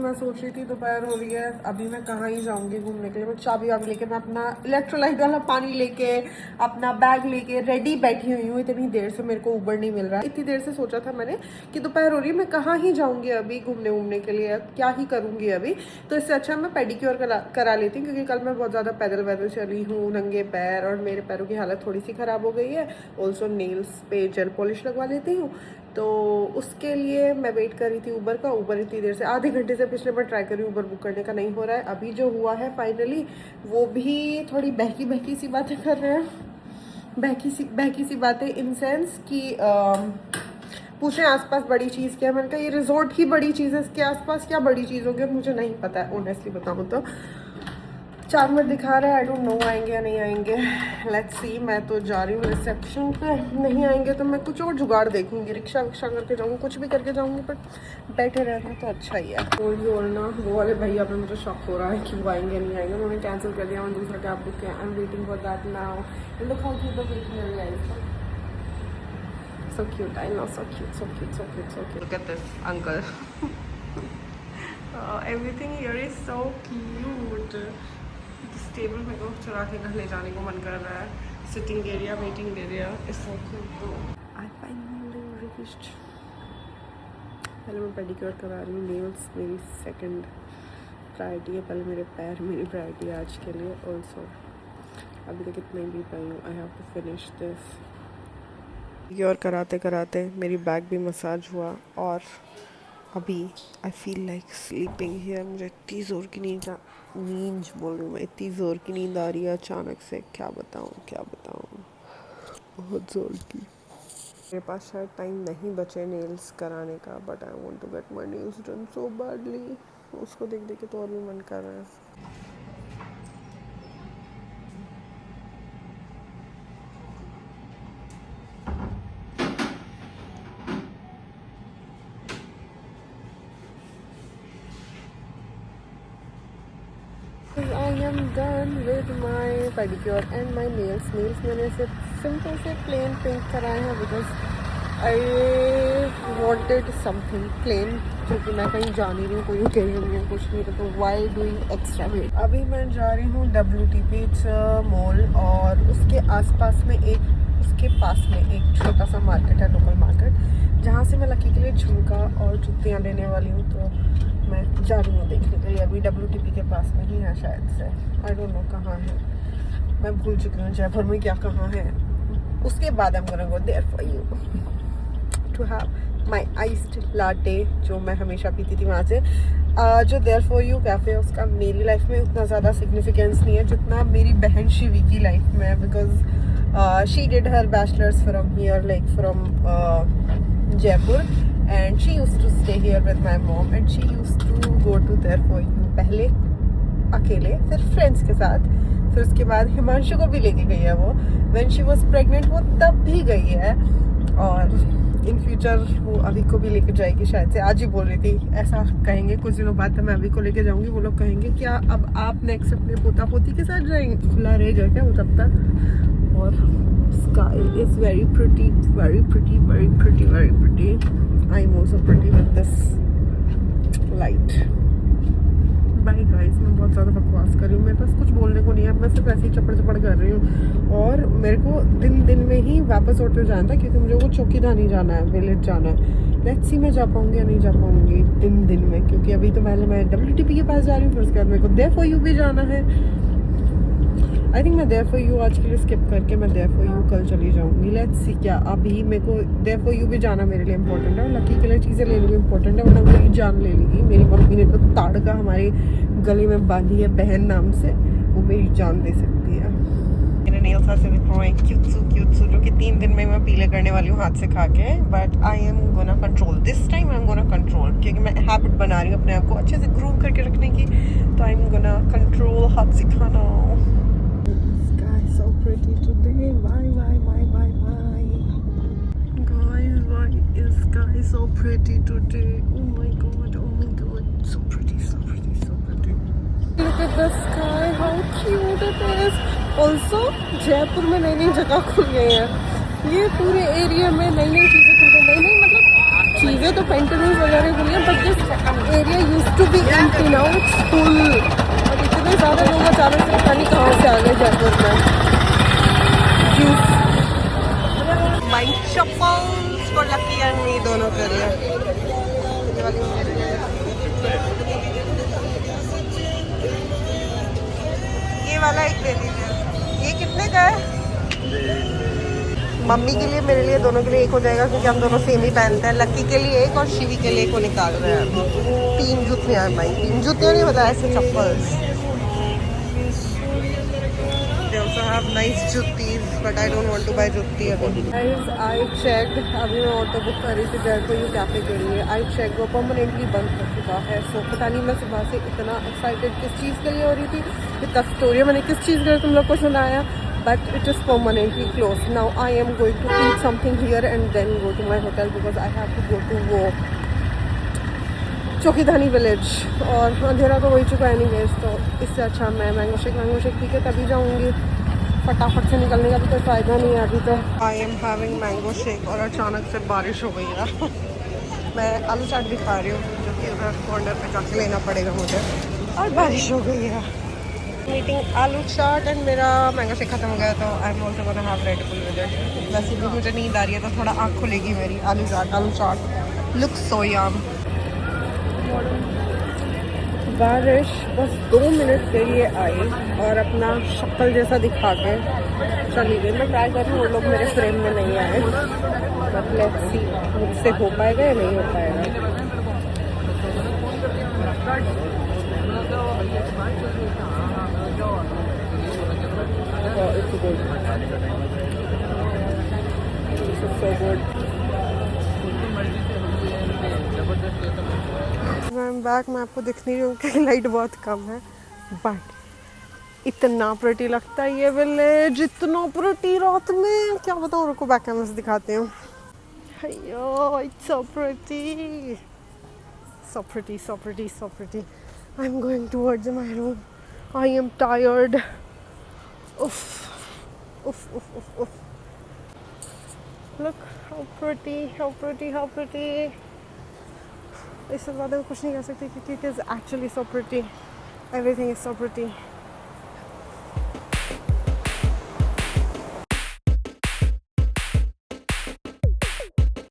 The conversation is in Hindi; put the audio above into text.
मैं सोच रही थी दोपहर हो रही है, अभी मैं कहाँ ही जाऊँगी घूमने के लिए। मैं चाबी वाबी लेके, मैं अपना इलेक्ट्रोलाइट वाला पानी लेके, अपना बैग लेके रेडी बैठी हुई हूँ। इतनी देर से मेरे को उबर नहीं मिल रहा। इतनी देर से सोचा था मैंने कि दोपहर हो रही है, मैं कहाँ ही जाऊँगी अभी घूमने के लिए, क्या ही करूँगी अभी। तो इससे अच्छा मैं पेडिक्योर करा लेती हूँ, क्योंकि कल मैं बहुत ज़्यादा पैदल चली हूँ नंगे पैर, और मेरे पैरों की हालत थोड़ी सी ख़राब हो गई है। ऑल्सो नेल्स पे जेल पॉलिश लगवा लेती हूँ। तो उसके लिए मैं वेट कर रही थी उबर का। उबर इतनी देर से, आधे घंटे से पिछले बार ट्राई कर रही हूँ उबर बुक करने का, नहीं हो रहा है। अभी जो हुआ है फाइनली, वो भी थोड़ी बहकी सी बातें कर रहे हैं। बहकी सी बातें इन सेंस कि पूछे आसपास बड़ी चीज़ क्या है। मैंने कहा ये रिजॉर्ट ही बड़ी चीज़ है, इसके आसपास क्या बड़ी चीज़ होगी, मुझे नहीं पता है ऑनेस्टली बताऊँ तो। 4 मिनट दिखा रहा है, आई डोंट नो आएंगे या नहीं आएंगे, लेट्स सी। मैं तो जा रही हूँ रिसेप्शन पे, नहीं आएंगे तो मैं कुछ और जुगाड़ देखूंगी, रिक्शा विक्शा करके जाऊँगी, कुछ भी करके जाऊँगी, बट बैठे रहना तो अच्छा ही है। और ना वो वाले भैया पे मुझे शॉक हो रहा है कि वो आएंगे नहीं आएंगे। उन्होंने कैंसिल कर दिया, मैं दूसरा कैब बुक किया। I am waiting for that now. In the how cute the waiting area is, so cute, I know, so cute. Look at this uncle. Everything here is so cute. This table मेरे को चुरा के घर ले जाने को मन कर रहा है। Sitting area, waiting area is so cute too. I finally reached. पहले मैं पेडिक्योर करा रही हूँ, नेल्स मेरी सेकंड प्रायोरिटी है। पहले मेरे पैर मेरी प्रायोरिटी है आज के लिए। ऑल्सो अभी तक इतना ही भी पाई हूँ, I have to finish this. और कराते कराते मेरी बैक भी मसाज हुआ, और अभी I feel like sleeping here. मुझे इतनी ज़ोर की नींद बोल रही हूँ मैं, इतनी ज़ोर की नींद आ रही है अचानक से, क्या बताऊँ बहुत ज़ोर की। मेरे पास शायद टाइम नहीं बचे नेल्स कराने का, but I want to get my nails done so badly. उसको देख के तो और भी मन कर रहा है। I am done with my pedicure and my nails. मैंने सिर्फ सिंपल से plain pink कराए हैं, because I wanted something plain, क्योंकि मैं कहीं जा नहीं रही हूँ, कोई ओकेजन नहीं है, कुछ नहीं है, तो why doing extra weight। अभी मैं जा रही हूँ WTP मॉल, और उसके पास में एक छोटा सा मार्केट है, लोकल मार्केट, जहाँ से मैं लकी के लिए झुमका और जूतियाँ लेने वाली हूँ। तो मैं जा रही हूँ देखने के लिए। अभी WTP के पास में ही है शायद से, आई डोंट नो कहाँ है, मैं भूल चुकी हूँ जयपुर में क्या कहाँ है। उसके बाद I'm gonna go there for you to have my iced latte, जो मैं हमेशा पीती थी वहाँ से। जो देयर फॉर यू कैफ़े है, उसका मेरी लाइफ में उतना ज़्यादा सिग्निफिकेंस नहीं है जितना मेरी बहन शिवी की लाइफ में है, because she did her bachelors from here, like from Jaipur, and she used to stay here with my mom, and she used to go to there for you, पहले अकेले, फिर फ्रेंड्स के साथ, फिर उसके बाद हिमांशु को भी लेके गई है वो। when she was pregnant वो तब भी गई है, और इन फ्यूचर वो अभी को भी लेके जाएगी शायद से। आज ही बोल रही थी, ऐसा कहेंगे कुछ दिनों बाद मैं अभी को लेके जाऊंगी, वो लोग कहेंगे क्या अब आप नेक्स्ट अपने पोता पोती के साथ जाएंगे, खुला रहेगा क्या वो तब तक। और sky is very pretty, very pretty, very pretty, very pretty. I am also pretty with this light. Bye guys, मैं बहुत ज़्यादा बकवास कर रही हूँ, मेरे पास कुछ बोलने को नहीं है, मैं सिर्फ ऐसे ही चपड़ कर रही हूँ। और मेरे को दिन में ही वापस होटल जाना था, क्योंकि मुझे वो चौकीदानी जाना है, विलेज जाना है। लेट्स सी मैं जा पाऊँगी या नहीं जा पाऊँगी दिन में, क्योंकि अभी तो पहले मैं WTP के पास जा रही हूँ, फिर उसके बाद मेरे को देयर फॉर यू भी जाना है। आई थिंक मैं देयर फॉर यू आज के लिए स्किप करके मैं देयर फॉर यू कल चली जाऊँगी। लेट्स सी, क्या अभी मेरे को देयर फॉर यू भी जाना मेरे लिए इंपॉर्टेंट है, और लकी के लिए चीज़ें लेनी भी इंपॉर्टेंट है, वरना मेरी जान ले लेगी। मेरी मम्मी ने तो ताड़का हमारे गले में बांधी है बहन नाम से, वो मेरी जान दे सकती है। मेरे नेल्स ऐसे दिख रहे हैं क्यूट, जो कि 3 दिन में मैं पीले करने वाली हूँ हाथ से खा के, but I am gonna control this time, I am gonna control, क्योंकि मैं हैबिट बना रही हूँ अपने आप को अच्छे से ग्रूम करके रखने की, तो आई एम गोना कंट्रोल हाथ से खाना। So pretty today, bye. Guys, why is sky so pretty today? Oh my god, so pretty. Look at the sky, how cute it is. Also, Jaipur में नई जगह खुल गई हैं, ये पूरे एरिया में नई चीज़ें खुल गई, नई मतलब चीज़ें तो पेंटिंग्स वगैरह खुली हैं, but this area used to be empty, now it's full. और इतने ज़्यादा लोग अचानक से पता नहीं कहाँ से आ गए जयपुर में। My chappals for lucky and me, दोनों के लिए। ये वाली मेरे लिए, ये वाला एक दे दीजिए। ये कितने का है? मम्मी के लिए, मेरे लिए, दोनों के लिए एक हो जाएगा, क्योंकि हम दोनों सेम ही पहनते हैं। लकी के लिए एक और शिवी के लिए एक को निकाल रहे हैं। 3 जूतियाँ हैं भाई, 3 जूतियाँ नहीं बताया, ऐसे chappals. They also have nice jutis, but I don't want to buy jutti अभी। Guys, I checked, अभी मैं ऑटो बुक कर रही थी जयपुर यू कैफे के लिए। I checked, वो परमानेंटली बंद हो चुका है। सो पता नहीं मैं सुबह से इतना एक्साइटेड किस चीज़ के लिए हो रही थी, इतना स्टोरी मैंने किस चीज़ के लिए तुम लोग को सुनाया, but it is permanently closed. Now I am going to eat something here and then go to my hotel because I have to go to वो चौकीधानी विलेज, और अंधेरा तो हो ही चुका है एनीवेज। तो इससे अच्छा मैं मैंगो शेक पी के तभी जाऊँगी। फटाफट से निकलने का भी कोई फ़ायदा नहीं है अभी तो। I am having mango shake और अचानक से बारिश हो गई है। मैं आलू चाट भी खा रही हूँ, जो कि उधर कॉर्नर पे जाके लेना पड़ेगा मुझे, और बारिश हो गई है। मीटिंग आलू चाट एंड मेरा मैंगो शेक खत्म हो गया, तो I am also gonna have read bull with it. वैसे भी मुझे नींद आ रही है, तो थोड़ा आँख खुलेगी मेरी। आलू चाट लुक सो यम। बारिश बस 2 मिनट के लिए आई और अपना शक्ल जैसा दिखा के चली गई। मैं ट्राई कर रही हूँ, वो लोग मेरे फ्रेम में नहीं आए, बट लेट्स सी मुझसे हो पाएगा या नहीं हो पाएगा। It's good. This is so good. I'm back. मैं आपको दिख नहीं रही हूँ क्योंकि लाइट बहुत कम है, बट इतना प्रिटी लगता है ये विलेज, इतना प्रिटी रात में, क्या बताऊँ। रुको बैक कैमरा से दिखाते हूँ। अयो, it's so pretty, so pretty, so pretty, so pretty. I'm going towards my room. I am tired. Oof, oof, oof, oof, oof. Look how pretty, how pretty, how pretty. इससे ज़्यादा कुछ नहीं कह सकती क्योंकि it is actually so pretty. Everything is so pretty.